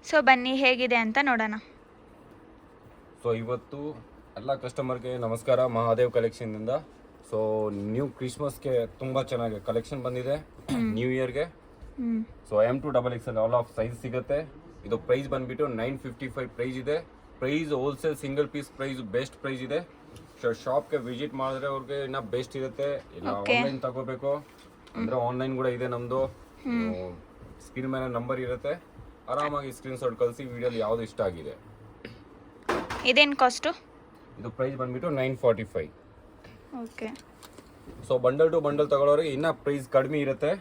So ಬನ್ನಿ ಹೇಗಿದೆ ಅಂತ ನೋಡೋಣ. ಸೊ ಇವತ್ತು ಎಲ್ಲ ಕಸ್ಟಮರ್ಗೆ ನಮಸ್ಕಾರ ಮಹಾದೇವ್ ಕಲೆಕ್ಷನ್ನಿಂದ. ಸೊ ನ್ಯೂ ಕ್ರಿಸ್ಮಸ್ಗೆ ತುಂಬ ಚೆನ್ನಾಗಿ ಕಲೆಕ್ಷನ್ ಬಂದಿದೆ ನ್ಯೂ ಇಯರ್ಗೆ. So M2XXL all of size ಸಿಗುತ್ತೆ. ಇದು ಪ್ರೈಸ್ ಬಂದ್ಬಿಟ್ಟು 955 ಪ್ರೈಸ್ ಇದೆ. Price wholesale single piece price best price ಇದೆ. ಶಾಪ್ಗೆ ವಿಸಿಟ್ ಮಾಡಿದ್ರೆ ಅವ್ರಿಗೆ ಇನ್ನೂ ಬೆಸ್ಟ್ ಇರುತ್ತೆ. ಇಲ್ಲ ಆನ್ಲೈನ್ ತಗೋಬೇಕು ಅಂದರೆ ಆನ್ಲೈನ್ ಕೂಡ ಇದೆ ನಮ್ಮದು. ಸ್ಕ್ರೀನ್ ಮೇಲೆ ನಂಬರ್ ಇರುತ್ತೆ, ಆರಾಮಾಗಿ ಸ್ಕ್ರೀನ್ ಶಾಟ್ ಕಳಿಸಿ ವಿಡಿಯೋಲಿ ಯಾವುದು ಇಷ್ಟ ಆಗಿದೆ. ಇದೇನು ಕಾಸ್ಟು? ಇದು ಪ್ರೈಸ್ ಬಂದ್ಬಿಟ್ಟು 945. Okay. So bundle to bundle ತಗೊಳ್ಳೋರಿಗೆ ಇನ್ನೂ ಪ್ರೈಸ್ ಕಡಿಮೆ ಇರುತ್ತೆ.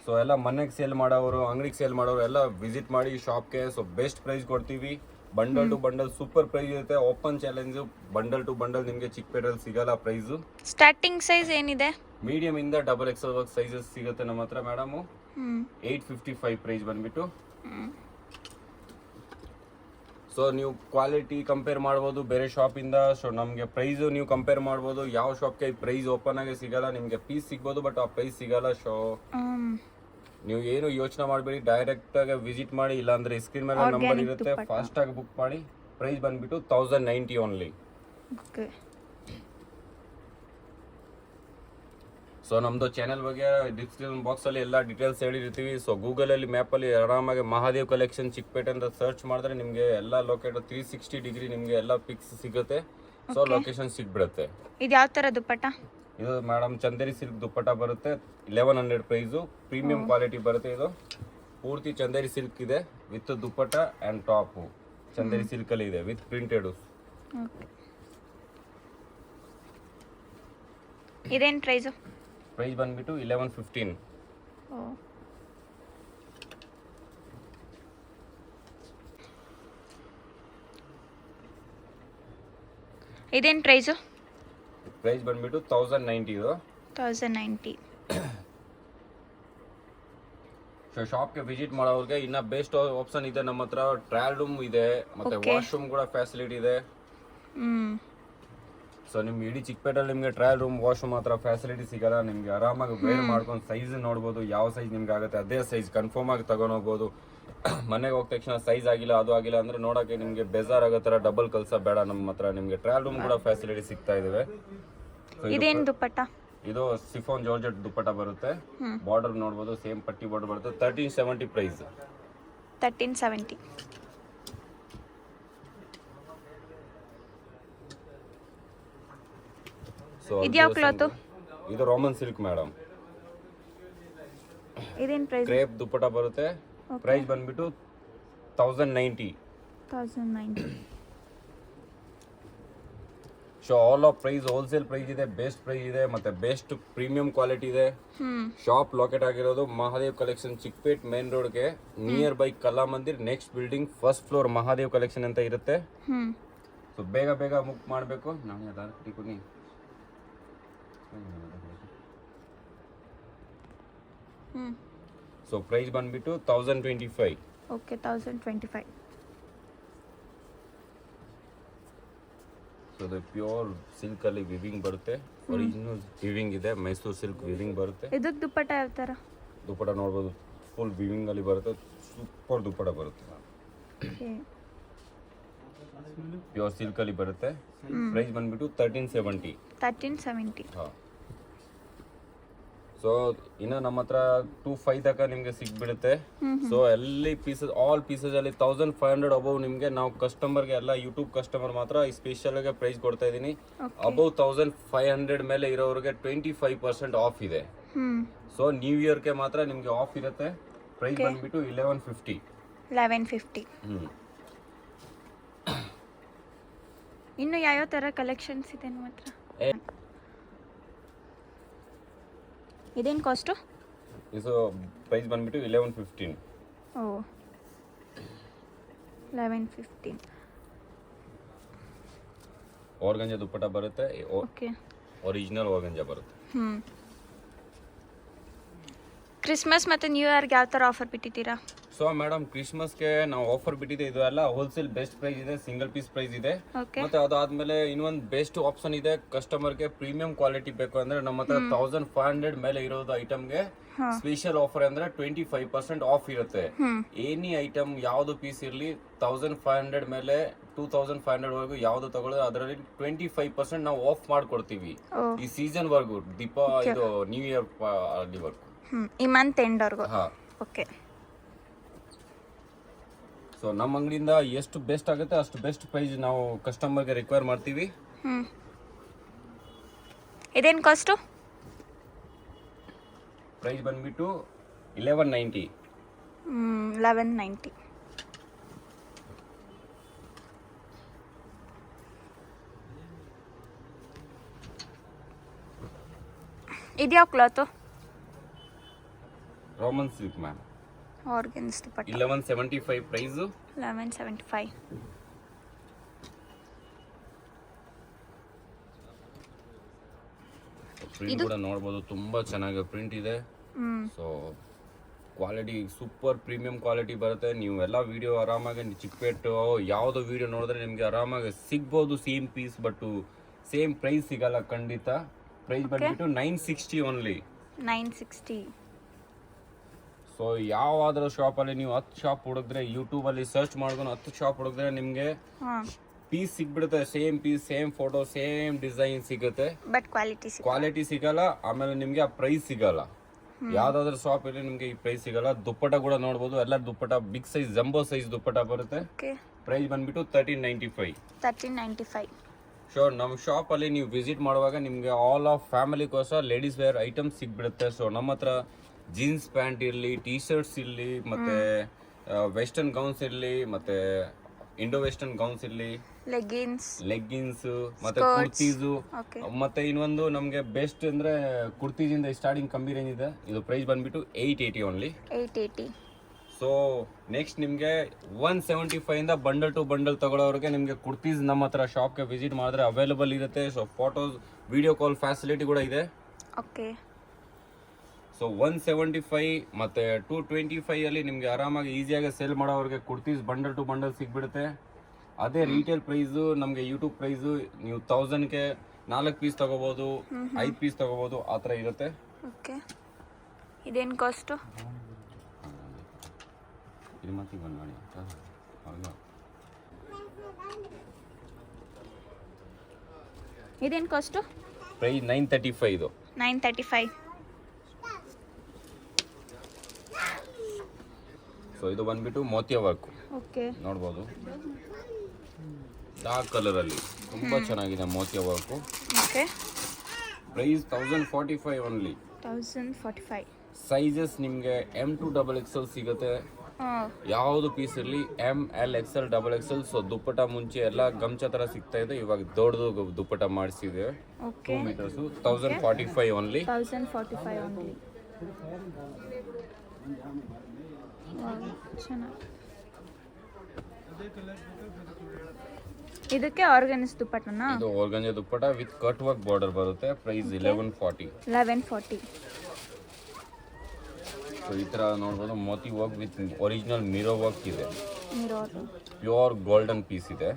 ಸೊ ಎಲ್ಲ ಮನೆಗೆ ಸೇಲ್ ಮಾಡೋರು, ಅಂಗಡಿಗೆ ಸೇಲ್ ಮಾಡೋರು ಎಲ್ಲ ವಿಸಿಟ್ ಮಾಡಿ ಶಾಪ್ಗೆ. ಸೊ ಬೆಸ್ಟ್ ಪ್ರೈಸ್ ಕೊಡ್ತೀವಿ. Bundle to bundle super price ಇರುತ್ತೆ. Open challenge bundle to bundle ನಿಮಗೆ ಚಿಕ್ಕಪೇಟೆಯಲ್ಲಿ ಸಿಗಲ್ಲ ಪ್ರೈಸು. ಸ್ಟಾರ್ಟಿಂಗ್ ಸೈಜ್ ಏನಿದೆ? ಮೀಡಿಯಂ ಇಂದ XXL ಸೈಜಸ್ ಸಿಗುತ್ತೆ ನಮ್ಮ ಹತ್ರ ಮೇಡಮ್. 855 ಪ್ರೈಸ್ ಬಂದ್ಬಿಟ್ಟು. ಸೊ ನೀವು ಕ್ವಾಲಿಟಿ ಕಂಪೇರ್ ಮಾಡ್ಬೋದು ಬೇರೆ ಶಾಪಿಂದ. ಸೊ ನಮಗೆ ಪ್ರೈಸು ನೀವು ಕಂಪೇರ್ ಮಾಡ್ಬೋದು. ಯಾವ ಶಾಪ್ಗೆ ಪ್ರೈಸ್ ಓಪನ್ ಆಗಿ ಸಿಗಲ್ಲ, ನಿಮಗೆ ಪೀಸ್ ಸಿಗ್ಬೋದು ಬಟ್ ಆ ಪ್ರೈಸ್ ಸಿಗಲ್ಲ. ಸೊ ನೀವು ಏನು ಯೋಚನೆ ಮಾಡಬೇಡಿ, ಡೈರೆಕ್ಟ್ ಆಗಿ ವಿಸಿಟ್ ಮಾಡಿ, ಇಲ್ಲಾಂದ್ರೆ ಸ್ಕ್ರೀನ್ ಮೇಲೆ ನಂಬರ್ ಇರುತ್ತೆ, ಫಾಸ್ಟ್ ಆಗಿ ಬುಕ್ ಮಾಡಿ. ಪ್ರೈಸ್ ಬಂದ್ಬಿಟ್ಟು 1090 ಓನ್ಲಿ. ಸೊ ನಮ್ದು ಚಾನೆಲ್ ಬಗ್ಗೆ ಡಿಸ್ಕ್ರಿಪ್ಷನ್ ಬಾಕ್ಸ್ ಅಲ್ಲಿ ಎಲ್ಲ ಡೀಟೇಲ್ಸ್ ಹೇಳಿರ್ತೀವಿ. ಸೊ ಗೂಗಲ್ ಅಲ್ಲಿ ಮ್ಯಾಪ್ ಅಲ್ಲಿ ಆರಾಮಾಗಿ ಮಹಾದೇವ್ ಕಲೆಕ್ಷನ್ ಚಿಕ್ಕಪೇಟೆ ಅಂತ ಸರ್ಚ್ ಮಾಡಿದ್ರೆ ನಿಮಗೆ ಎಲ್ಲ ಲೊಕೇಟ್ 360 ಡಿಗ್ರಿ ನಿಮಗೆ ಎಲ್ಲ ಪಿಕ್ಸ್ ಸಿಗುತ್ತೆ. ಸೊ ಲೊಕೇಶನ್ ಸಿಗ್ಬಿಡುತ್ತೆ. ಇದು ಯಾವ ತರ ದುಪ್ಪಟ್ಟ? ಇದು ಮೇಡಮ್ ಚಂದೇರಿ ಸಿಲ್ಕ್ ದುಪ್ಪಟ್ಟ ಬರುತ್ತೆ. 1100 ಪ್ರೈಸು. ಪ್ರೀಮಿಯಂ ಕ್ವಾಲಿಟಿ ಬರುತ್ತೆ. ಇದು ಪೂರ್ತಿ ಚಂದೇರಿ ಸಿಲ್ಕ್ ಇದೆ with dupatta and top Chanderi silk ಅಲ್ಲಿ ಇದೆ ವಿತ್ ಪ್ರಿಂಟೆಡ್. ಇದೇನ್ ಪ್ರೈಸ್? ಪ್ರೈಸ್ ಬಂದ್ಬಿಟ್ಟು 1115. ಇದೇನ್ ಪ್ರೈಸು? ಪ್ರೈಸ್ ಬಂದ್ಬಿಟ್ಟು 1090. ಇದು 1090. ಸೊ ಶಾಪ್ಗೆ ವಿಸಿಟ್ ಮಾಡೋರಿಗೆ ಇನ್ನ ಬೆಸ್ಟ್ ಆಪ್ಷನ್ ಇದೆ ನಮ್ಮ ಹತ್ರ. ಟ್ರಯಲ್ ರೂಮ್ ಇದೆ, ಮತ್ತೆ ವಾಶ್ರೂಮ್ ಕೂಡ ಫೆಸಿಲಿಟಿ ಇದೆ. ಸೊ ನಿಮ್ಗೆ ಇಡೀ ಚಿಕ್ಕಪೇಟೆಯಲ್ಲಿ ನಿಮಗೆ ಟ್ರಯಲ್ ರೂಮ್ ವಾಶ್ರೂಮ್ ಮಾತ್ರ ಫೆಸಿಲಿಟಿ ಸಿಗಲ್ಲ. ನಿಮ್ಗೆ ಆರಾಮಾಗಿ ವೇರ್ ಮಾಡ್ಕೊಂಡು ಸೈಜ್ ನೋಡ್ಬೋದು, ಯಾವ ಸೈಜ್ ನಿಮ್ಗೆ ಆಗುತ್ತೆ ಅದೇ ಸೈಜ್ ಕನ್ಫರ್ಮ್ ಆಗಿ ತಗೊಂಡೋಗ್ಬೋದು. ಮನೆಗೆ ಹೋದ ತಕ್ಷಣ ಸೈಜ್ ಆಗಿಲ್ಲ ಅದು ಆಗಿಲ್ಲ ಅಂದ್ರೆ ನೋಡೋಕೆ ನಿಮಗೆ ಬೇಜಾರ್ ಆಗೋ ಥರ ಡಬಲ್ ಕಲ್ಸ ಬೇಡ. ನಮ್ಮ ಹತ್ರ ನಿಮಗೆ ಟ್ರಯಲ್ ರೂಮ್ ಕೂಡ ಫೆಸಿಲಿಟಿ ಸಿಗ್ತಾ ಇದಾವೆ. ಇದೇನು ದುಪ್ಪಟ್ಟ? ಇದು ಸಿಫಾನ್ ಜಾರ್ಜೆಟ್ ದುಪ್ಪಟ್ಟ ಬರುತ್ತೆ. ಬಾರ್ಡರ್ ನೋಡ್ಬೋದು, ಸೇಮ್ ಪಟ್ಟಿ ಬಾರ್ಡರ್ ಬರುತ್ತೆ. 1370 ಪ್ರೈಸ್. 1370. ಇದ್ಯಾವ ಕ್ಲಾತ್? ಇದು ರೋಮನ್ ಸಿಲ್ಕ್ ಮೇಡಮ್. ಇದೇನ್ ಪ್ರೈಸ್? ಕ್ರೇಪ್ ದುಪ್ಪಟ್ಟ ಬರುತ್ತೆ. ಪ್ರೈಸ್ ಬಂದ್ಬಿಟ್ಟು 1090. So all of price wholesale price ಇದೆ, ಬೆಸ್ಟ್ ಪ್ರೈಸ್ ಇದೆ, ಮತ್ತೆ ಬೆಸ್ಟ್ ಪ್ರೀಮಿಯಂ ಕ್ವಾಲಿಟಿ ಇದೆ. ಶಾಪ್ ಲೊಕೇಟ್ ಆಗಿರೋದು ಮಹಾದೇವ್ ಕಲೆಕ್ಷನ್ ಚಿಕ್ಕಪೇಟ್ ಮೇನ್ ರೋಡ್ಗೆ near by Kala Mandir next building first floor Mahadev collection ಅಂತ ಇರುತ್ತೆ. ಸೊ ಬೇಗ ಬೇಗ ಬುಕ್ ಮಾಡಬೇಕು. ಸೊ ಪ್ರೈಸ್ ಬಂದ್ಬಿಟ್ಟು 1025. ಓಕೆ, 1025. ಸೊ ಅದು ಪ್ಯೂರ್ ಸಿಲ್ಕ್ ಅಲ್ಲಿ ವಿವಿಂಗ್ ಬರುತ್ತೆ. ಒರಿಜಿನಲ್ ವಿವಿಂಗ್ ಇದೆ, ಮೈಸೂರು ಸಿಲ್ಕ್ ವಿವಿಂಗ್ ಬರುತ್ತೆ. ಇದಕ್ಕೆ ದುಪ್ಪಟ್ಟ ಯಾವ ತರ? ದುಪ್ಪಟ್ಟ ನೋಡ್ಬೋದು, ಫುಲ್ ವಿವಿಂಗ್ ಅಲ್ಲಿ ಬರುತ್ತೆ. ಸೂಪರ್ ದುಪ್ಪಟ್ಟ ಬರುತ್ತೆ. ಪ್ಯೂರ್ ಸಿಲ್ಕ್ ಅಲ್ಲಿ ಬರುತ್ತೆ. ಪ್ರೈಸ್ ಬಂದ್ಬಿಟ್ಟು 1370. ಹಾ. ಸೊ ಇನ್ನು ನಮ್ಮ ಹತ್ರ 25 ತನಕ ನಿಮ್ಗೆ ಸಿಗ್ಬಿಡುತ್ತೆ. ಸೊ ಎಲ್ಲಿ ಪೀಸಸ್ ಆಲ್ ಪೀಸಸ್ ಅಲ್ಲಿ 1500 ಅಬೌವ್ ನಿಮ್ಗೆ ನಾವು ಕಸ್ಟಮರ್ಗೆ ಎಲ್ಲ ಯೂಟ್ಯೂಬ್ ಕಸ್ಟಮರ್ ಮಾತ್ರ ಸ್ಪೆಷಲ್ ಆಗಿ ಪ್ರೈಸ್ ಕೊಡ್ತಾ ಇದೀನಿ. ಅಬೌವ್ 1500 ಮೇಲೆ ಇರೋರಿಗೆ 25% ಆಫ್ ಇದೆ. ಸೊ ನ್ಯೂ ಇಯರ್ಗೆ ಮಾತ್ರ ನಿಮ್ಗೆ ಆಫ್ ಇರುತ್ತೆ. ಪ್ರೈಸ್ ಬಂದ್ಬಿಟ್ಟು 1150. ಇನ್ನು ಯಾವ ತರ ಕಲೆಕ್ಷನ್ಸ್ ಇದೆ ನಿಮ್ಮ ಹತ್ರ? ಇದೇನು ಕಾಸ್ಟು? ಇದು ಪ್ರೈಸ್ ಬಂದ್ಬಿಟ್ಟು 1115. 1115. ಆರ್ಗಂಜಾ ದುಪ್ಪಟ್ಟ ಬರುತ್ತೆ. ಓಕೆ, ಒರಿಜಿನಲ್ ಆರ್ಗಂಜಾ ಬರುತ್ತೆ. ಕ್ರಿಸ್ಮಸ್ ಮತ್ತು ನ್ಯೂ ಇಯರ್ಗೆ ಯಾವ ಥರ ಆಫರ್ ಬಿಟ್ಟಿದ್ದೀರಾ? ಸೊ ಮೇಡಮ್ ಕ್ರಿಸ್ಮಸ್ಗೆ ನಾವು ಆಫರ್ ಬಿಟ್ಟಿದೆ, ಇದು ಎಲ್ಲ ಹೋಲ್ಸೇಲ್ ಬೆಸ್ಟ್ ಪ್ರೈಸ್ ಇದೆ, ಸಿಂಗಲ್ ಪೀಸ್ ಪ್ರೈಸ್ ಇದೆ. ಓಕೆ ಮತ್ತೆ ಅದಾದ್ಮೇಲೆ ಇನ್ನೊಂದು ಬೆಸ್ಟ್ ಆಪ್ಷನ್ ಇದೆ, ಕಸ್ಟಮರ್ಗೆ ಪ್ರೀಮಿಯಂ ಕ್ವಾಲಿಟಿ ಬೇಕು ಅಂದ್ರೆ ನಮ್ಮ ಹತ್ರ 1500 ಮೇಲೆ ಇರೋದು ಐಟಮ್ಗೆ ಸ್ಪೆಷಲ್ ಆಫರ್ ಅಂದ್ರೆ 25% ಆಫ್ ಇರುತ್ತೆ. ಎನಿ ಐಟಮ್ ಯಾವ್ದು ಪೀಸ್ ಇರ್ಲಿ 1500 ಮೇಲೆ 2500 ವರೆಗೂ ಯಾವ್ದು ತಗೊಳ್ಳೋದು ಅದರಲ್ಲಿ 25% ನಾವು ಆಫ್ ಮಾಡ್ಕೊಡ್ತೀವಿ ಈ ಸೀಸನ್ ವರ್ಗು, ಇದು ನ್ಯೂ ಇಯರ್ ಅಲ್ಲಿವರೆಗೂ, ಈ ಮಂತ್ ಎಂಡ್ವರೆಗೂ. ಹಾ. ಓಕೆ ಸೊ ನಮ್ಮ ಅಂಗಡಿಯಿಂದ ಎಷ್ಟು ಬೆಸ್ಟ್ ಆಗುತ್ತೆ ಅಷ್ಟು ಬೆಸ್ಟ್ ಪ್ರೈಸ್ ನಾವು ಕಸ್ಟಮರ್ಗೆ ರಿಕ್ವೈರ್ ಮಾಡ್ತೀವಿ. ಇದೇನು ಕಾಸ್ಟು? ಪ್ರೈಸ್ ಬಂದ್ಬಿಟ್ಟು 1190. 1190. ಇದ್ಯಾವ cloth? Roman silk ma'am, organza dupatta. 1175 price. 1175. Print ಕೂಡ ನೋಡ್ಬೋದು, ತುಂಬಾ ಚೆನ್ನಾಗಿ ಪ್ರಿಂಟ್ ಇದೆ. So quality super premium quality ಬರುತ್ತೆ. ನೀವು ಎಲ್ಲ ವಿಡಿಯೋ ಆರಾಮಾಗಿ ಚಿಕ್ಕಪೇಟು ಯಾವುದೋ ವಿಡಿಯೋ ನೋಡಿದ್ರೆ ನಿಮಗೆ ಆರಾಮಾಗಿ ಸಿಗ್ಬೋದು same piece, but same price ಸಿಗಲ್ಲ ಖಂಡಿತ. ಪ್ರೈಸ್ ಬಂದ್ಬಿಟ್ಟು 960 ಓನ್ಲಿ. 960. ಸೊ ಯಾವಾದ್ರೂ ಶಾಪಲ್ಲಿ ನೀವು 10 ಶಾಪ್ ಹುಡುಕಿದ್ರೆ, ಯೂಟ್ಯೂಬಲ್ಲಿ ಸರ್ಚ್ ಮಾಡ್ಕೊಂಡು 10 ಶಾಪ್ ಹುಡುಕಿದ್ರೆ ನಿಮಗೆ ಪೀಸ್ ಸಿಗ್ಬಿಡುತ್ತೆ. Same piece, same photo, same design ಸಿಗುತ್ತೆ, ಬಟ್ ಕ್ವಾಲಿಟಿ ಸಿಗಲ್ಲ. ಆಮೇಲೆ ನಿಮಗೆ ಆ ಪ್ರೈಸ್ ಸಿಗಲ್ಲ. ಯಾವ್ದಾದ್ರು ಶಾಪ್ ಅಲ್ಲಿ ನಿಮ್ಗೆ ಈ ಪ್ರೈಸ್ ಸಿಗಲ್ಲ. ದುಪ್ಪಟ ಕೂಡ ನೋಡ್ಬೋದು, ಎಲ್ಲ dupatta big size jumbo size dupatta ಬರುತ್ತೆ. ಪ್ರೈಸ್ ಬಂದ್ಬಿಟ್ಟು 1395. 1395. ಶೋರ್ ನಮ್ಮ ಶಾಪ್ ಅಲ್ಲಿ ನೀವು ವಿಸಿಟ್ ಮಾಡುವಾಗ ನಿಮ್ಗೆ ಆಲ್ ಆಫ್ ಫ್ಯಾಮಿಲಿಗೋಸ್ಕರ ಲೇಡೀಸ್ ವೇರ್ ಐಟಮ್ಸ್ ಸಿಗ್ಬಿಡುತ್ತೆ. ಸೊ ನಮ್ಮ ಹತ್ರ ಜೀನ್ಸ್ ಪ್ಯಾಂಟ್ ಇರಲಿ, ಟೀ ಶರ್ಟ್ಸ್ ಇರಲಿ, ಮತ್ತೆ ವೆಸ್ಟರ್ನ್ ಗೌನ್ಸ್ ಇರಲಿ, ಮತ್ತೆ ಇಂಡೋ ವೆಸ್ಟರ್ನ್ ಗೌನ್ಸ್ ಇರಲಿ, ಲೆಗ್ಗಿನ್ಸ್ ಮತ್ತೆ ಕುರ್ತೀಸು, ಮತ್ತೆ ಇನ್ನೊಂದು ನಮ್ಗೆ ಬೆಸ್ಟ್ ಅಂದ್ರೆ ಕುರ್ತೀಸ್ ಇಂದ ಸ್ಟಾರ್ಟಿಂಗ್ ಕಮ್ಮಿ ರೇಂಜ್ ಇದೆ. ಇದು ಪ್ರೈಸ್ ಬಂದ್ಬಿಟ್ಟು 880 ಓನ್ಲಿ. 880. ಸೊ ನೆಕ್ಸ್ಟ್ ನಿಮ್ಗೆ 175 ಇಂದ ಬಂಡಲ್ ಟು ಬಂಡಲ್ ತಗೊಳ್ಳೋರಿಗೆ ನಿಮ್ಗೆ ಕುರ್ತೀಸ್ ನಮ್ಮ ಹತ್ರ ಶಾಪ್ಗೆ ವಿಸಿಟ್ ಮಾಡಿದ್ರೆ ಅವೈಲೇಬಲ್ ಇರುತ್ತೆ. So photos, video call facility ಕೂಡ ಇದೆ. ಓಕೆ. ಸೊ 175 ಮತ್ತೆ 225 ಅಲ್ಲಿ ನಿಮ್ಗೆ ಆರಾಮಾಗಿ ಈಸಿಯಾಗಿ ಸೇಲ್ ಮಾಡೋರಿಗೆ ಕುರ್ತೀಸ್ ಬಂಡಲ್ ಟು ಬಂಡಲ್ ಸಿಗ್ಬಿಡುತ್ತೆ. ಅದೇ ರಿಟೇಲ್ ಪ್ರೈಸು ನಮಗೆ ಯೂಟ್ಯೂಬ್ ಪ್ರೈಸು ನೀವು 1000ಗೆ 4 ಪೀಸ್ ತಗೋಬಹುದು, 5 ಪೀಸ್ ತಗೋಬಹುದು, ಆ ಥರ ಇರುತ್ತೆ. ಓಕೆ. ಇದೇನು ಕಾಸ್ಟು? ಇದೇನು ಕಾಸ್ಟು? ಪ್ರೈಸ್ 935 ಇದು. 935. ಸೊ ಇದು ಬಂದ್ಬಿಟ್ಟು ಮೋತಿಯ ವರ್ಕ್. ಓಕೆ. ನೋಡ್ಬೋದು ಡಾರ್ಕ್ ಕಲರ್ ಅಲ್ಲಿ ತುಂಬಾ ಚೆನ್ನಾಗಿದೆ ಮೋತಿಯ work. Okay. Price 1045 only. 1045. Sizes ನಿಮಗೆ M to XXL ಸಿಗುತ್ತೆ. ಯಾವುದು ಪೀಸ್ ಇರಲಿ ML XL XXL. So dupatta ಮುಂಚೆ ಎಲ್ಲ ಗಮ್ಚ ತರ ಸಿಗ್ತಾ ಇದೆ, ಇವಾಗ ದೊಡ್ಡದು ದುಪ್ಪಟ ಮಾಡಿಸಿದೆ. 2 ಮೀಟರ್ಸ್ 1045 ಓನ್ಲಿ. 1045 ಓನ್ಲಿ. ಚೆನ್ನಾಗಿ. ಇದಕ್ಕೆ ಆರ್ಗನ್ಸ್ ದುಪ್ಪಟ್ಟನಾ? ಇದು organza dupatta with cut work border ಬರುತ್ತೆ. ಪ್ರೈಸ್ 1140. 1140. ಸೊ ಈ ತರ ನೋಡ್ಬೋದು, ಮೋತಿ work with original mirror work ಇದೆ. ಮಿರರ್ ಪ್ಯೂರ್ ಗೋಲ್ಡನ್ ಪೀಸ್ ಇದೆ.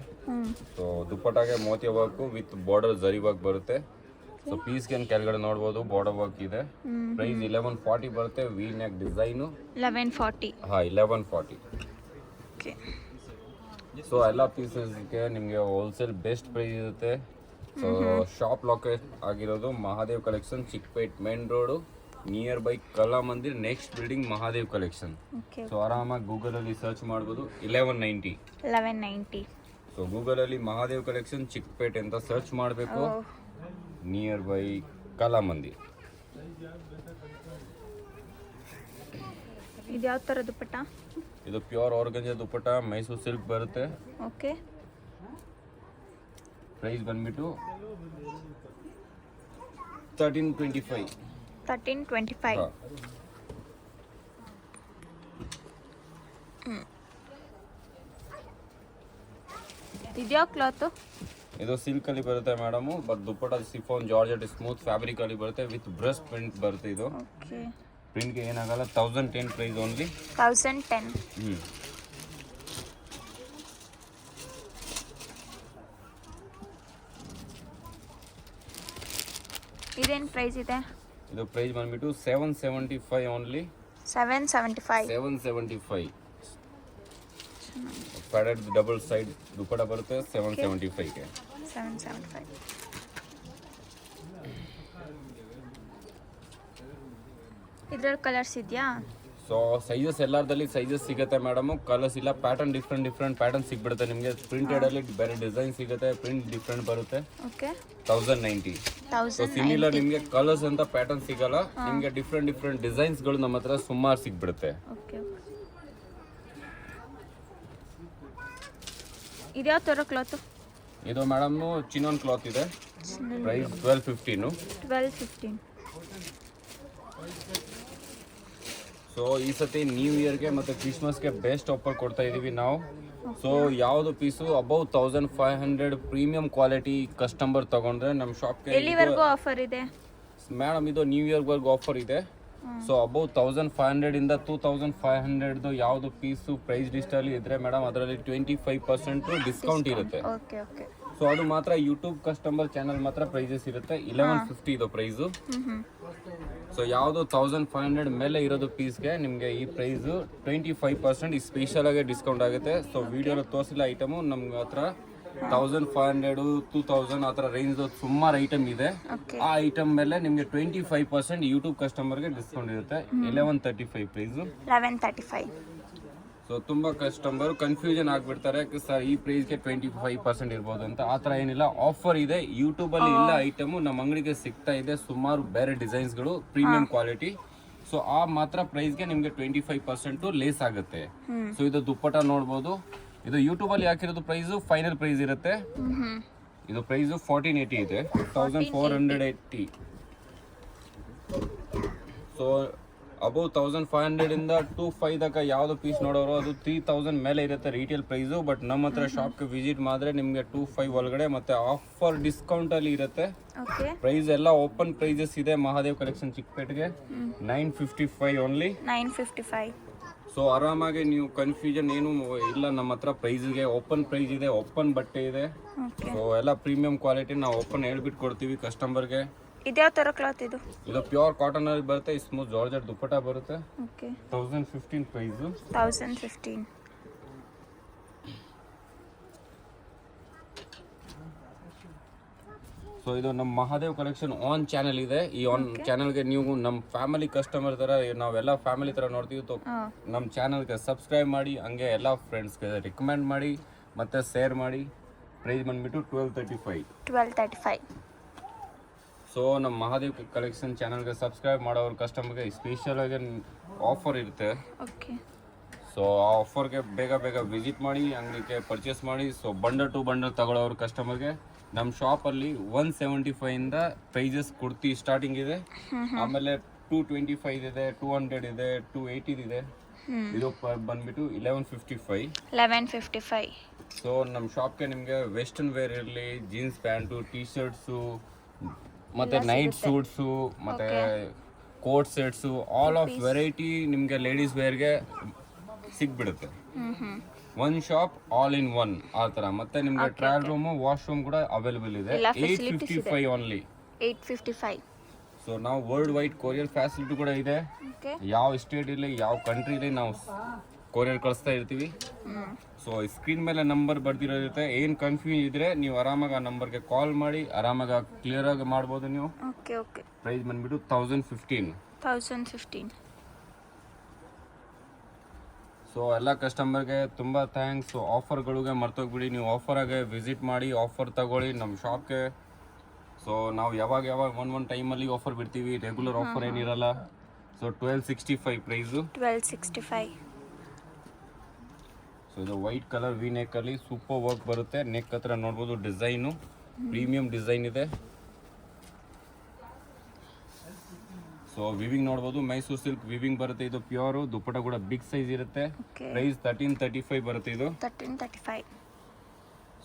ಸೊ ದುಪ್ಪಟಾಗೆ ಮೋತಿ ವರ್ಕ್ ವಿತ್ ಬಾರ್ಡರ್ ಜರಿ ವರ್ಕ್ ಬರುತ್ತೆ. ಸೊ ಪೀಸ್ಗೆ ಕೆಳಗಡೆ ನೋಡ್ಬೋದು ಬಾರ್ಡರ್ ವರ್ಕ್ ಇದೆ. ಪ್ರೈಸ್ 1140 ಬರುತ್ತೆ. V neck design 1140. ಹಾ 1140. ಓಕೆ. ಸೊ ಎಲ್ಲ ಪೀಸಸ್ಗೆ ನಿಮಗೆ ಹೋಲ್ಸೇಲ್ ಬೆಸ್ಟ್ ಪ್ರೈಸ್ ಇರುತ್ತೆ. ಸೊ ಶಾಪ್ ಲೊಕೇಟ್ ಆಗಿರೋದು Mahadev collection, Chickpet main road, near by Kala Mandir, next building Mahadev collection. So ಆರಾಮಾಗಿ ಗೂಗಲಲ್ಲಿ ಸರ್ಚ್ ಮಾಡ್ಬೋದು. 1190. ಸೊ ಗೂಗಲಲ್ಲಿ ಮಹಾದೇವ್ ಕಲೆಕ್ಷನ್ ಚಿಕ್ಕಪೇಟೆ ಅಂತ ಸರ್ಚ್ ಮಾಡಬೇಕು. ನಿಯರ್ ಬೈ ಕಲಾ ಮಂದಿರ್. ಇದು ಯಾವ ಥರ ದುಪ್ಪಟ್ಟ? ಇದು ಪ್ಯೂರ್ ಆರ್ಗಂಜಾ ದುಪ್ಪಟ್ಟ, ಮೈಸೂರು ಸಿಲ್ಕ್ ಬರುತ್ತೆ. ಓಕೆ. ಪ್ರೈಸ್ ಬಂದ್ಬಿಟ್ಟು 1325. 1325. ಇದ್ಯಾವ ಕ್ಲಾತು? ಇದು ಸಿಲ್ಕ್ ಅಲ್ಲಿ ಬರುತ್ತೆ madam, but dupatta chiffon georgette smooth fabric ಅಲ್ಲಿ ಬರುತ್ತೆ ವಿತ್ ಬ್ರಷ್ ಪ್ರಿಂಟ್ ಬರುತ್ತೆ. ಇದು ಓಕೆ. ಪ್ರಿಂಟ್ಗೆ ಏನಾಗಲ್ಲ 1010 ಪ್ರೈಸ್ ಓನ್ಲಿ. 1010. ಇದೇನು ಪ್ರೈಸ್ ಇದೆ? ಇದು ಪ್ರೈಸ್ ಬಂದ್ಬಿಟ್ಟು 775 only. 775. 775 padded double side dupatta ಬರುತ್ತೆ 775ಗೆ. 775. ಇದ್ರಲ್ಲಿ ಕಲರ್ಸ್ ಇದೆಯಾ? ಸೊ ಸೈಜಸ್ ಎಲ್ಲರದಲ್ಲಿ ಸೈಜಸ್ ಸಿಗುತ್ತೆ ಮೇಡಮ್, ಕಲರ್ಸ್ ಇಲ್ಲ. ಪ್ಯಾಟರ್ನ್ ಡಿಫ್ರೆಂಟ್ ಪ್ಯಾಟರ್ನ್ ಸಿಗ್ಬಿಡುತ್ತೆ ನಿಮಗೆ. ಪ್ರಿಂಟೆಡಲ್ಲಿ ಬೇರೆ ಡಿಸೈನ್ ಸಿಗುತ್ತೆ, ಪ್ರಿಂಟ್ ಡಿಫ್ರೆಂಟ್ ಬರುತ್ತೆ. ಓಕೆ. 1090. ಸೊ ಸಿಮಿಲರ್ ನಿಮಗೆ ಕಲರ್ಸ್ ಅಂತ ಪ್ಯಾಟರ್ನ್ ಸಿಗಲ್ಲ, ನಿಮಗೆ ಡಿಫ್ರೆಂಟ್ ಡಿಸೈನ್ಸ್ಗಳು ನಮ್ಮ ಹತ್ರ ಸುಮಾರು ಸಿಗ್ಬಿಡುತ್ತೆ. ಓಕೆ. ಇದ್ಯಾವ ಥರ ಕ್ಲಾತು? ಇದು ಮೇಡಮ್ ಚಿನಾನ್ ಕ್ಲಾತ್ ಇದೆ. ಪ್ರೈಸ್ 1215. 1215. ಸೊ ಈ ಸತಿ ನ್ಯೂ ಇಯರ್ಗೆ ಮತ್ತು ಕ್ರಿಸ್ಮಸ್ಗೆ ಬೆಸ್ಟ್ ಆಫರ್ ಕೊಡ್ತಾ ಇದ್ದೀವಿ ನಾವು. ಸೊ ಯಾವುದು piece above 1500 premium quality customer ತಗೊಂಡ್ರೆ ನಮ್ಮ ಶಾಪ್ಗೆ ಎಲ್ಲಿವರೆಗೂ ಆಫರ್ ಇದೆ ಮೇಡಮ್? ಇದು ನ್ಯೂ ಇಯರ್ವರೆಗೂ ಆಫರ್ ಇದೆ. ಸೊ ಅಬೌವ್ 1500 ಇಂದ 2500 ಯಾವುದು ಪೀಸು ಪ್ರೈಸ್ ಲಿಸ್ಟಲ್ಲಿ ಇದ್ರೆ ಮೇಡಮ್ ಅದರಲ್ಲಿ 25% ಡಿಸ್ಕೌಂಟ್ ಇರುತ್ತೆ. Okay okay. ಸೊ ಅದು ಮಾತ್ರ ಯೂಟ್ಯೂಬ್ ಕಸ್ಟಮರ್ ಚಾನಲ್ ಮಾತ್ರ ಪ್ರೈಸಸ್ ಇರುತ್ತೆ. 1150 ಇದು ಪ್ರೈಸು. ಸೊ ಯಾವುದು 1500 ಮೇಲೆ ಇರೋದು ಪೀಸ್ಗೆ ನಿಮಗೆ ಈ ಪ್ರೈಸು 25% ಈ ಸ್ಪೆಷಲ್ ಆಗಿ ಡಿಸ್ಕೌಂಟ್ ಆಗುತ್ತೆ. ಸೊ ವಿಡಿಯೋలో ತೋರಿಸಿಲ್ಲ ಐಟಮು ನಮ್ಮ ಹತ್ರ 1500 2000 ಆ ಥರ ರೇಂಜ್ ಸುಮಾರು ಐಟಮ್ ಇದೆ. ಆ ಐಟಮ್ ಮೇಲೆ ನಿಮಗೆ 25% ಯೂಟ್ಯೂಬ್ ಕಸ್ಟಮರ್ಗೆ ಡಿಸ್ಕೌಂಟ್ ಇರುತ್ತೆ. 1135 ಪ್ರೈಸು. 1135. ಸೊ ತುಂಬ ಕಸ್ಟಮರ್ ಕನ್ಫ್ಯೂಷನ್ ಆಗಿಬಿಡ್ತಾರೆ ಸರ್ ಈ ಪ್ರೈಸ್ಗೆ 25% ಇರ್ಬೋದು ಅಂತ. ಆ ಥರ ಏನಿಲ್ಲ, ಆಫರ್ ಇದೆ. ಯೂಟ್ಯೂಬಲ್ಲಿ ಇಲ್ಲ ಐಟಮು ನಮ್ಮ ಅಂಗಡಿಗೆ ಸಿಗ್ತಾ ಇದೆ ಸುಮಾರು ಬೇರೆ ಡಿಸೈನ್ಸ್ಗಳು ಪ್ರೀಮಿಯಂ ಕ್ವಾಲಿಟಿ. ಸೊ ಆ ಮಾತ್ರ ಪ್ರೈಸ್ಗೆ ನಿಮಗೆ 25% ಲೇಸ್ ಆಗುತ್ತೆ. ಸೊ ಇದು ದುಪ್ಪಟ ನೋಡ್ಬೋದು. ಇದು ಯೂಟ್ಯೂಬಲ್ಲಿ ಹಾಕಿರೋದು ಪ್ರೈಸು ಫೈನಲ್ ಪ್ರೈಸ್ ಇರುತ್ತೆ. ಇದು ಪ್ರೈಸು 1480 ಇದೆ. 1480. ಸೊ ಅಬೌವ್ 1500 ಇಂದ 2500 ತನಕ ಯಾವುದು ಪೀಸ್ ನೋಡೋರು ಅದು 3000 ಮೇಲೆ ಇರುತ್ತೆ ರಿಟೇಲ್ ಪ್ರೈಸು. ಬಟ್ ನಮ್ಮ ಹತ್ರ ಶಾಪ್ಗೆ ವಿಸಿಟ್ ಮಾಡಿದ್ರೆ ನಿಮಗೆ 2500 ಒಳಗಡೆ ಮತ್ತೆ ಆಫರ್ ಡಿಸ್ಕೌಂಟ್ ಅಲ್ಲಿ ಇರುತ್ತೆ. ಪ್ರೈಸ್ ಎಲ್ಲ ಓಪನ್ ಪ್ರೈಸಸ್ ಇದೆ. ಮಹಾದೇವ್ ಕಲೆಕ್ಷನ್ ಚಿಕ್ಕಪೇಟೆಗೆ 955 ಓನ್ಲಿ. 955. ಸೊ ಆರಾಮಾಗಿ ನೀವು ಕನ್ಫ್ಯೂಷನ್ ಏನು ಇಲ್ಲ, ನಮ್ಮ ಹತ್ರ ಪ್ರೈಸ್ಗೆ ಓಪನ್ ಪ್ರೈಸ್ ಇದೆ, ಓಪನ್ ಬಟ್ಟೆ ಇದೆ. ಸೊ ಎಲ್ಲ ಪ್ರೀಮಿಯಂ ಕ್ವಾಲಿಟಿ ನಾವು ಓಪನ್ ಹೇಳ್ಬಿಟ್ಟು ಕೊಡ್ತೀವಿ ಕಸ್ಟಮರ್ಗೆ. ಇದ್ಯಾವ ಥರ ಕ್ಲಾತ್ ಇದು? ಇದು ಪ್ಯೂರ್ ಕಾಟನ್ ಅಲ್ಲಿ ಬರುತ್ತೆ. ಸ್ಮೂತ್ ಜಾರ್ಜೆಟ್ ದುಪ್ಪಟ ಬರುತ್ತೆ. ಓಕೆ. 1015 ಪ್ರೈಸು. 1015. ಸೊ ಇದು ನಮ್ಮ ಮಹಾದೇವ್ ಕಲೆಕ್ಷನ್ ಆನ್ ಚಾನಲ್ ಇದೆ. ಈ ಆನ್ ಚಾನಲ್ಗೆ ನೀವು ನಮ್ಮ ಫ್ಯಾಮಿಲಿ ಕಸ್ಟಮರ್ ಥರ ನಾವೆಲ್ಲ ಫ್ಯಾಮಿಲಿ ಥರ ನೋಡ್ತೀವಿ. ನಮ್ಮ ಚಾನಲ್ಗೆ ಸಬ್ಸ್ಕ್ರೈಬ್ ಮಾಡಿ, ಹಂಗೆ ಎಲ್ಲ ಫ್ರೆಂಡ್ಸ್ಗೆ ರಿಕಮೆಂಡ್ ಮಾಡಿ ಮತ್ತು ಶೇರ್ ಮಾಡಿ. ಪ್ರೈಸ್ ಬಂದುಬಿಟ್ಟು 1235. 1235. ಸೊ ನಮ್ಮ ಮಹಾದೇವ್ ಕಲೆಕ್ಷನ್ ಚಾನಲ್ಗೆ ಸಬ್ಸ್ಕ್ರೈಬ್ ಮಾಡೋರು ಕಸ್ಟಮರ್ಗೆ ಸ್ಪೆಷಲ್ ಆಗಿ ಆಫರ್ ಇರುತ್ತೆ. ಓಕೆ. ಸೊ ಆ ಆಫರ್ಗೆ ಬೇಗ ವಿಸಿಟ್ ಮಾಡಿ, ಅಂಗಡಿಗೆ ಪರ್ಚೇಸ್ ಮಾಡಿ. ಸೊ ಬಂಡಲ್ ಟು ಬಂಡಲ್ ತಗೊಳ್ಳೋರು ಕಸ್ಟಮರ್ಗೆ ನಮ್ಮ ಶಾಪಲ್ಲಿ 175 ಇಂದ ಪ್ರೈಸಸ್ ಕುರ್ತಿ ಸ್ಟಾರ್ಟಿಂಗ್ ಇದೆ. ಆಮೇಲೆ 225 ಇದೆ, 200 ಇದೆ, 280 ಇದೆ. ಇದು ಬಂದ್ಬಿಟ್ಟು 1155. 1155. ಸೊ ನಮ್ಮ ಶಾಪ್ಗೆ ನಿಮಗೆ ವೆಸ್ಟರ್ನ್ ವೇರ್ ಇರಲಿ, ಜೀನ್ಸ್ ಪ್ಯಾಂಟು, ಟೀ ಶರ್ಟ್ಸು ಮತ್ತೆ ನೈಟ್ ಸೂಟ್ಸು ಮತ್ತೆ coat sets all of variety ನಿಮಗೆ ಲೇಡೀಸ್ ವೇರ್ಗೆ ಸಿಗ್ಬಿಡುತ್ತೆ. One shop all in one ಆ ಥರ. ಮತ್ತೆ ನಿಮಗೆ ಟ್ರಯಲ್ ರೂಮು, ವಾಶ್ರೂಮ್ ಕೂಡ ಅವೈಲೇಬಲ್ ಇದೆ. 855 ಓನ್ಲಿ. 855. ಸೊ ನಾವು ವರ್ಲ್ಡ್ ವೈಡ್ ಕೊರಿಯರ್ ಫ್ಯಾಸಿಲಿಟಿ ಕೂಡ ಇದೆ. ಯಾವ ಸ್ಟೇಟ್ ಇರಲಿ, ಯಾವ ಕಂಟ್ರಿ ಇರಲಿ, ನಾವು ಕೊರಿಯರ್ ಕಳಿಸ್ತಾ ಇರ್ತೀವಿ. ಸೊ ಸ್ಕ್ರೀನ್ ಮೇಲೆ ನಂಬರ್ ಬರ್ದಿರೋದಿರುತ್ತೆ. ಏನು ಕನ್ಫ್ಯೂಸ್ ಇದ್ರೆ ನೀವು ಆರಾಮಾಗಿ ಆ ನಂಬರ್ಗೆ ಕಾಲ್ ಮಾಡಿ ಆರಾಮಾಗಿ ಕ್ಲಿಯರ್ ಆಗಿ ಮಾಡ್ಬೋದು ನೀವು. Okay okay. ಪ್ರೈಸ್ ಬಂದ್ಬಿಟ್ಟು 1015. 1015. ಸೊ ಎಲ್ಲ ಕಸ್ಟಮರ್ಗೆ ತುಂಬ ಥ್ಯಾಂಕ್ಸ್. ಆಫರ್ಗಳಿಗೆ ಮರ್ತೋಗ್ಬಿಡಿ, ನೀವು ಆಫರಾಗೆ ವಿಸಿಟ್ ಮಾಡಿ, ಆಫರ್ ತಗೊಳ್ಳಿ ನಮ್ಮ ಶಾಪ್ಗೆ. ಸೊ ನಾವು ಯಾವಾಗ ಒಂದೊಂದು ಟೈಮಲ್ಲಿ ಆಫರ್ ಬಿಡ್ತೀವಿ, ರೆಗ್ಯುಲರ್ ಆಫರ್ ಏನಿರಲ್ಲ. So 1265 price. 1265. ಸೊ ಇದು ವೈಟ್ ಕಲರ್ ವಿ ನೆಕ್ಕಲ್ಲಿ ಸೂಪರ್ ವರ್ಕ್ ಬರುತ್ತೆ. ನೆಕ್ ಹತ್ರ ನೋಡ್ಬೋದು ಡಿಸೈನು ಪ್ರೀಮಿಯಂ ಡಿಸೈನ್ ಇದೆ. ಸೊ ವಿವಿಂಗ್ ನೋಡ್ಬೋದು, ಮೈಸೂರು ಸಿಲ್ಕ್ ವಿವಿಂಗ್ ಬರುತ್ತೆ. ಇದು ಪ್ಯೂರು ದುಪ್ಪಟ ಕೂಡ ಬಿಗ್ ಸೈಜ್ ಇರುತ್ತೆ. ಪ್ರೈಸ್ 1335 ಬರುತ್ತೆ. ಇದು 1335.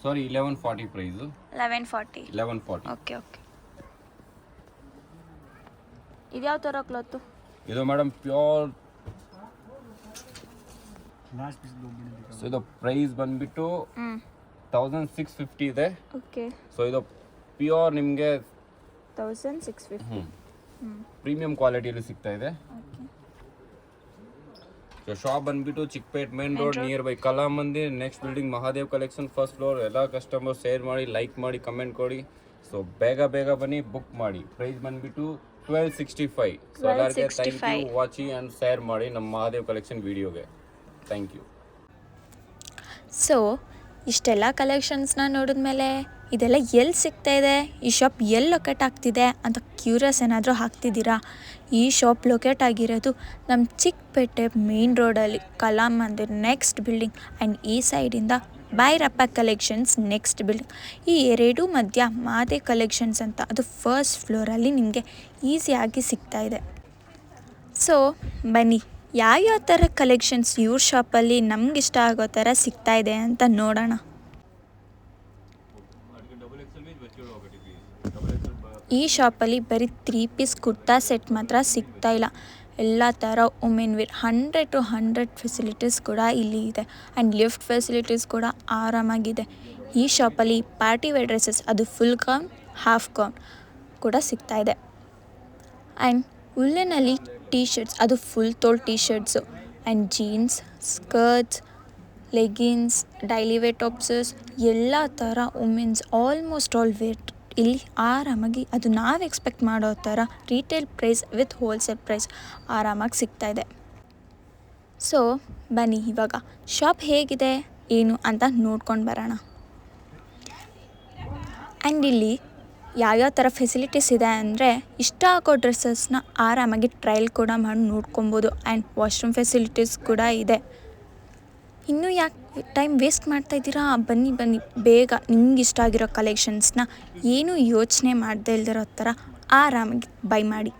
Sorry 1140 price. 1140. Okay okay. ಇದ್ಯಾವ ಥರ ಕ್ಲಾತು? ಇದು ಮೇಡಮ್ ಪ್ಯೂರ್. ಸೊ ಇದು ಪ್ರೈಸ್ ಬಂದ್ಬಿಟ್ಟು 1650 ಇದೆ. ಓಕೆ. ಸೊ ಇದು ಪ್ಯೂರ್ ನಿಮಗೆ 1650. ಪ್ರೀಮಿಯಂ ಕ್ವಾಲಿಟಿಯಲ್ಲಿ ಸಿಗ್ತಾ ಇದೆ. ಸೊ ಶಾಪ್ ಬಂದ್ಬಿಟ್ಟು Chickpet main road near by Kala Mandir, next building Mahadev collection, first floor. ಎಲ್ಲ ಕಸ್ಟಮರ್ ಶೇರ್ ಮಾಡಿ, ಲೈಕ್ ಮಾಡಿ, ಕಮೆಂಟ್ ಕೊಡಿ. ಸೊ ಬೇಗ ಬನ್ನಿ, ಬುಕ್ ಮಾಡಿ. ಪ್ರೈಸ್ ಬಂದ್ಬಿಟ್ಟು 1265. ಸೊ ಎಲ್ಲರಿಗೆ thank you watch and share ಮಾಡಿ ನಮ್ಮ ಮಹಾದೇವ್ ಕಲೆಕ್ಷನ್ ವಿಡಿಯೋಗೆ. Thank you. ಸೊ ಇಷ್ಟೆಲ್ಲ ಕಲೆಕ್ಷನ್ಸ್ನ ನೋಡಿದ್ಮೇಲೆ ಇದೆಲ್ಲ ಎಲ್ಲಿ ಸಿಗ್ತಾ ಇದೆ, ಈ ಶಾಪ್ ಎಲ್ಲಿ ಲೊಕೇಟ್ ಆಗ್ತಿದೆ ಅಂತ ಕ್ಯೂರಿಯಸ್ ಏನಾದರೂ ಆಗ್ತಿದ್ದೀರಾ? ಈ ಶಾಪ್ ಲೊಕೇಟ್ ಆಗಿರೋದು ನಮ್ಮ ಚಿಕ್ಕಪೇಟೆ ಮೇನ್ ರೋಡಲ್ಲಿ ಕಲಾ ಮಂದಿರ್ ನೆಕ್ಸ್ಟ್ ಬಿಲ್ಡಿಂಗ್ ಆ್ಯಂಡ್ ಈ ಸೈಡಿಂದ ಭೈರಪ್ಪ ಕಲೆಕ್ಷನ್ಸ್ ನೆಕ್ಸ್ಟ್ ಬಿಲ್ಡಿಂಗ್. ಈ ಎರಡೂ ಮಧ್ಯ ಮಾದೇ ಕಲೆಕ್ಷನ್ಸ್ ಅಂತ ಅದು ಫಸ್ಟ್ ಫ್ಲೋರಲ್ಲಿ ನಿಮಗೆ ಈಸಿಯಾಗಿ ಸಿಗ್ತಾ ಇದೆ. ಸೊ ಬನ್ನಿ, ಯಾವ್ಯಾವ ಥರ ಕಲೆಕ್ಷನ್ಸ್ ಇವ್ರ ಶಾಪಲ್ಲಿ ನಮಗಿಷ್ಟ ಆಗೋ ಥರ ಸಿಗ್ತಾ ಇದೆ ಅಂತ ನೋಡೋಣ. ಈ ಶಾಪಲ್ಲಿ ಬರೀ 3 ಪೀಸ್ ಕುರ್ತಾ ಸೆಟ್ ಮಾತ್ರ ಸಿಗ್ತಾ ಇಲ್ಲ, ಎಲ್ಲ ಥರ ವುಮೆನ್ ವೇರ್ 100 to 100 ಫೆಸಿಲಿಟೀಸ್ ಕೂಡ ಇಲ್ಲಿ ಇದೆ ಆ್ಯಂಡ್ ಲಿಫ್ಟ್ ಫೆಸಿಲಿಟೀಸ್ ಕೂಡ ಆರಾಮಾಗಿದೆ. ಈ ಶಾಪಲ್ಲಿ ಪಾರ್ಟಿ ವೇರ್ ಡ್ರೆಸ್ಸಸ್ ಅದು ಫುಲ್ ಗೌನ್, ಹಾಫ್ ಗೌನ್ ಕೂಡ ಸಿಗ್ತಾ ಇದೆ. ಆ್ಯಂಡ್ ಉಲ್ಲನಲ್ಲಿ ಟೀ ಶರ್ಟ್ಸ್ ಅದು ಫುಲ್ ತೋಲ್ T shirts and jeans, skirts, leggings, daily wear tops ಎಲ್ಲ ಥರ ವುಮೆನ್ಸ್ ಆಲ್ಮೋಸ್ಟ್ ಆಲ್ ವೇರ್ ಇಲ್ಲಿ ಆರಾಮಾಗಿ ಅದು ನಾವು ಎಕ್ಸ್ಪೆಕ್ಟ್ ಮಾಡೋ ಥರ retail price with wholesale price ಆರಾಮಾಗಿ ಸಿಗ್ತಾ ಇದೆ. ಸೊ ಬನ್ನಿ ಇವಾಗ ಶಾಪ್ ಹೇಗಿದೆ ಏನು ಅಂತ ನೋಡ್ಕೊಂಡು ಬರೋಣ. ಆ್ಯಂಡ್ ಇಲ್ಲಿ ಯಾವ್ಯಾವ ಥರ ಫೆಸಿಲಿಟೀಸ್ ಇದೆ ಅಂದರೆ ಇಷ್ಟ ಆಗೋ ಡ್ರೆಸ್ಸಸ್ನ ಆರಾಮಾಗಿ ಟ್ರಯಲ್ ಕೂಡ ಮಾಡಿ ನೋಡ್ಕೊಬೋದು ಆ್ಯಂಡ್ ವಾಶ್ರೂಮ್ ಫೆಸಿಲಿಟೀಸ್ ಕೂಡ ಇದೆ. ಇನ್ನೂ ಯಾಕೆ ಟೈಮ್ ವೇಸ್ಟ್ ಮಾಡ್ತಾಯಿದ್ದೀರಾ? ಬನ್ನಿ ಬೇಗ ನಿಮ್ಗೆ ಇಷ್ಟ ಆಗಿರೋ ಕಲೆಕ್ಷನ್ಸ್ನ ಏನೂ ಯೋಚನೆ ಮಾಡದೇ ಇಲ್ದಿರೋ ಥರ ಆರಾಮಾಗಿ ಬೈ ಮಾಡಿ.